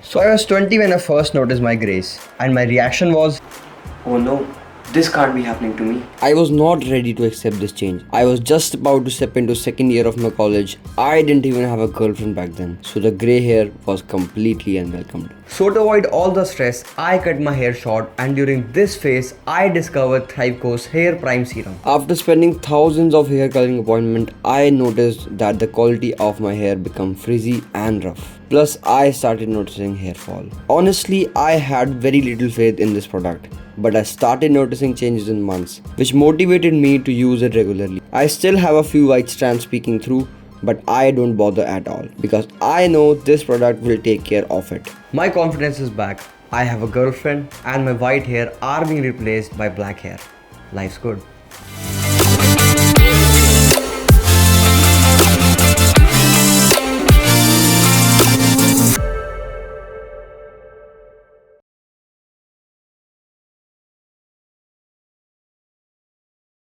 So I was 20 when I first noticed my grays, and my reaction was, oh no, this can't be happening to me. I was not ready to accept this change. I was just about to step into second year of my college. I didn't even have a girlfriend back then, so the grey hair was completely unwelcomed. So to avoid all the stress, I cut my hair short, and during this phase, I discovered ThriveCo's Hair Prime Serum. After spending thousands of hair coloring appointments, I noticed that the quality of my hair became frizzy and rough. Plus, I started noticing hair fall. Honestly, I had very little faith in this product, but I started noticing changes in months, which motivated me to use it regularly. I still have a few white strands peeking through, but I don't bother at all because I know this product will take care of it. My confidence is back. I have a girlfriend, and my white hair are being replaced by black hair. Life's good.